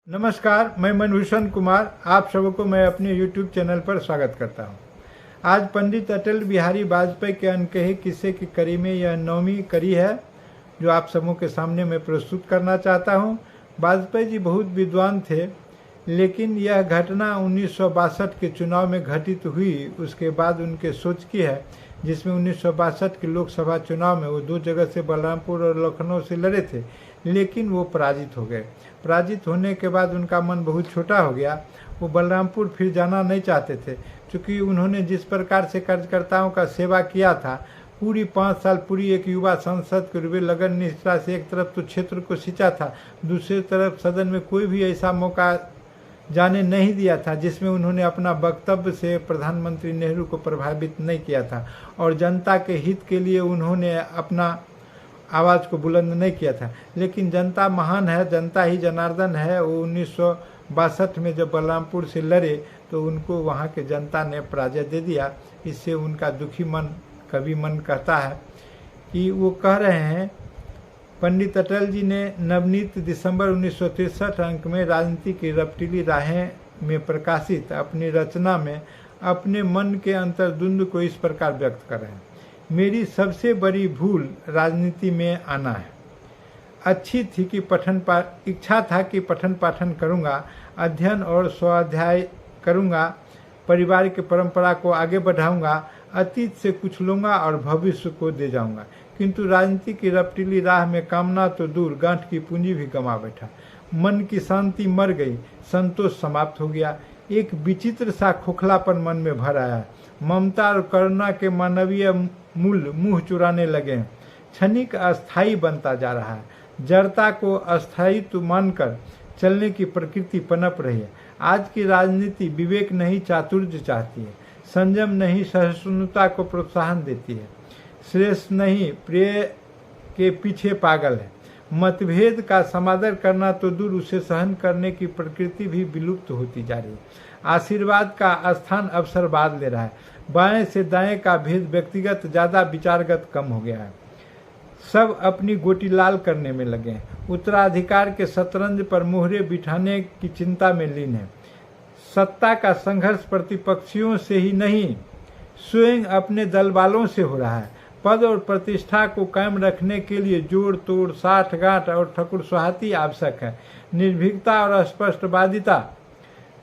नमस्कार, मैं मनभूषण कुमार आप सबको मैं अपने YouTube चैनल पर स्वागत करता हूं। आज पंडित अटल बिहारी वाजपेयी के अनकहे किस्से की कड़ी में यह 9वीं कड़ी है जो आप सबों के सामने मैं प्रस्तुत करना चाहता हूं। वाजपेयी जी बहुत विद्वान थे, लेकिन यह घटना 1962 के चुनाव में घटित हुई। उसके बाद उनके सोच की है, जिसमें 1962 के लोकसभा चुनाव में वो दो जगह से बलरामपुर और लखनऊ से लड़े थे, लेकिन वो पराजित हो गए। पराजित होने के बाद उनका मन बहुत छोटा हो गया। वो बलरामपुर फिर जाना नहीं चाहते थे, क्योंकि उन्होंने जिस प्रकार से कार्यकर्ताओं का सेवा किया था, पूरी 5 साल पूरी एक युवा सांसद के रूप में लगन निष्ठा से एक तरफ तो क्षेत्र को सींचा था, दूसरी तरफ सदन में कोई भी ऐसा मौका जाने नहीं दिया था जिसमें उन्होंने अपना वक्तव्य से प्रधानमंत्री नेहरू को प्रभावित नहीं किया था, और जनता के हित के लिए उन्होंने अपना आवाज़ को बुलंद नहीं किया था। लेकिन जनता महान है, जनता ही जनार्दन है। वो 1962 में जब बलरामपुर से लड़े तो उनको वहाँ के जनता ने पराजय दे दिया। इससे उनका दुखी मन कभी मन कहता है कि वो कह रहे हैं, पंडित अटल जी ने नवनीत दिसंबर 1963 अंक में राजनीति की रपटीली राहें में प्रकाशित अपनी रचना में अपने मन के अंतर्द्वंद को इस प्रकार व्यक्त कर रहे हैं। मेरी सबसे बड़ी भूल राजनीति में आना है। इच्छा था कि पठन पाठन करूँगा, अध्ययन और स्वाध्याय करूँगा, परिवार की परंपरा को आगे बढ़ाऊँगा, अतीत से कुछ लूँगा और भविष्य को दे जाऊँगा। किंतु राजनीति की रपटीली राह में कामना तो दूर, गांठ की पूंजी भी गंवा बैठा। मन की शांति मर गई, संतोष समाप्त हो गया। एक विचित्र सा खोखलापन मन में भर आया। ममता और करुणा के मानवीय मूल मुंह चुराने लगे। क्षणिक अस्थायी बनता जा रहा है। जड़ता को अस्थायित्व मानकर चलने की प्रकृति पनप रही है। आज की राजनीति विवेक नहीं चातुर्य चाहती है, संयम नहीं सहिष्णुता को प्रोत्साहन देती है, श्रेष्ठ नहीं प्रिय के पीछे पागल है। मतभेद का समादर करना तो दूर, उसे सहन करने की प्रकृति भी विलुप्त होती जा रही है। आशीर्वाद का स्थान अवसरवाद ले रहा है। बाएं से दाएं का भेद व्यक्तिगत ज़्यादा विचारगत कम हो गया है। सब अपनी गोटी लाल करने में लगे हैं। उत्तराधिकार के शतरंज पर मोहरे बिठाने की चिंता में लीन है। सत्ता का संघर्ष प्रतिपक्षियों से ही नहीं, स्वयं अपने दल वालों से हो रहा है। पद और प्रतिष्ठा को कायम रखने के लिए जोड़ तोड़, साठगांठ और ठकुर सुहाती आवश्यक है। निर्भीकता और स्पष्टवादिता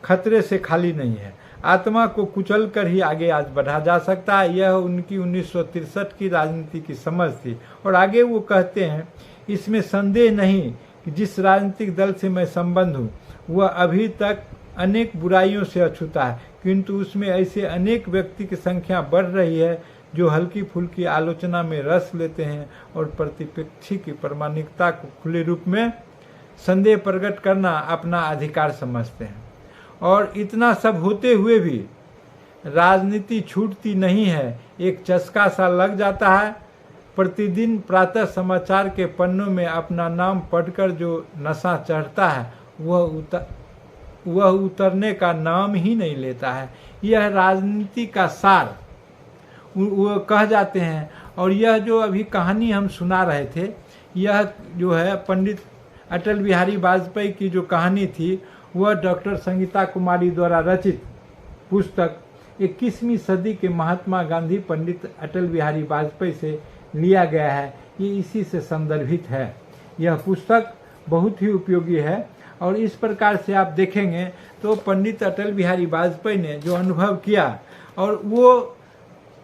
खतरे से खाली नहीं है। आत्मा को कुचल कर ही आगे आज बढ़ा जा सकता है। यह उनकी 1963 की राजनीति की समझ थी। और आगे वो कहते हैं, इसमें संदेह नहीं कि जिस राजनीतिक दल से मैं संबंध हूँ वह अभी तक अनेक बुराइयों से अछूता है, किंतु उसमें ऐसे अनेक व्यक्ति की संख्या बढ़ रही है जो हल्की फुल्की आलोचना में रस लेते हैं और प्रतिपक्षी की प्रामाणिकता को खुले रूप में संदेह प्रकट करना अपना अधिकार समझते हैं। और इतना सब होते हुए भी राजनीति छूटती नहीं है। एक चस्का सा लग जाता है। प्रतिदिन प्रातः समाचार के पन्नों में अपना नाम पढ़कर जो नशा चढ़ता है वह उतरने का नाम ही नहीं लेता है। यह राजनीति का सार वो कह जाते हैं। और यह जो अभी कहानी हम सुना रहे थे, यह जो है पंडित अटल बिहारी वाजपेयी की जो कहानी थी, वह डॉक्टर संगीता कुमारी द्वारा रचित पुस्तक 21वीं सदी के महात्मा गांधी पंडित अटल बिहारी वाजपेयी से लिया गया है। ये इसी से संदर्भित है। यह पुस्तक बहुत ही उपयोगी है। और इस प्रकार से आप देखेंगे तो पंडित अटल बिहारी वाजपेयी ने जो अनुभव किया, और वो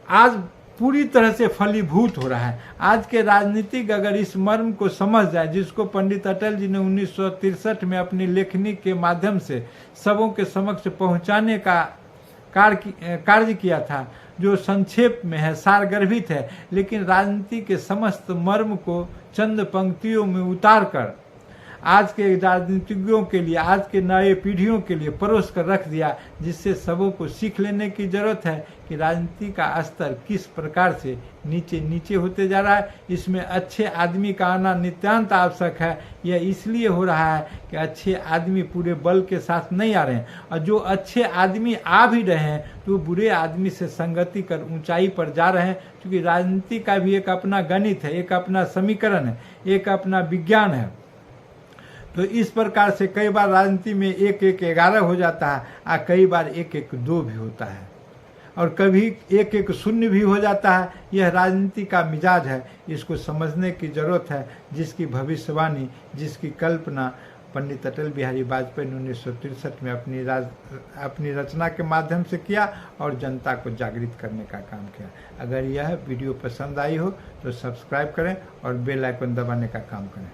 आज पूरी तरह से फलीभूत हो रहा है। आज के राजनीतिक अगर इस मर्म को समझ जाए, जिसको पंडित अटल जी ने 1963 में अपनी लेखनी के माध्यम से सबों के समक्ष पहुंचाने का कार्य किया था, जो संक्षेप में है, सारगर्भित है, लेकिन राजनीति के समस्त मर्म को चंद पंक्तियों में उतार कर आज के राजनीतिज्ञों के लिए, आज के नए पीढ़ियों के लिए परोस कर रख दिया, जिससे सबों को सीख लेने की जरूरत है कि राजनीति का स्तर किस प्रकार से नीचे नीचे होते जा रहा है। इसमें अच्छे आदमी का आना नितांत आवश्यक है। यह इसलिए हो रहा है कि अच्छे आदमी पूरे बल के साथ नहीं आ रहे हैं, और जो अच्छे आदमी आ भी रहे हैं तो बुरे आदमी से संगति कर ऊंचाई पर जा रहे हैं। क्योंकि राजनीति का भी एक अपना गणित है, एक अपना समीकरण है, एक अपना विज्ञान है। तो इस प्रकार से कई बार राजनीति में 1-1-11 हो जाता है और कई बार 1-1-2 भी होता है और कभी 1-1-0 भी हो जाता है। यह राजनीति का मिजाज है, इसको समझने की जरूरत है। जिसकी भविष्यवाणी, जिसकी कल्पना पंडित अटल बिहारी वाजपेयी ने 1963 में अपनी रचना के माध्यम से किया और जनता को जागृत करने का काम किया। अगर यह वीडियो पसंद आई हो तो सब्सक्राइब करें और बेल आइकन दबाने का काम करें।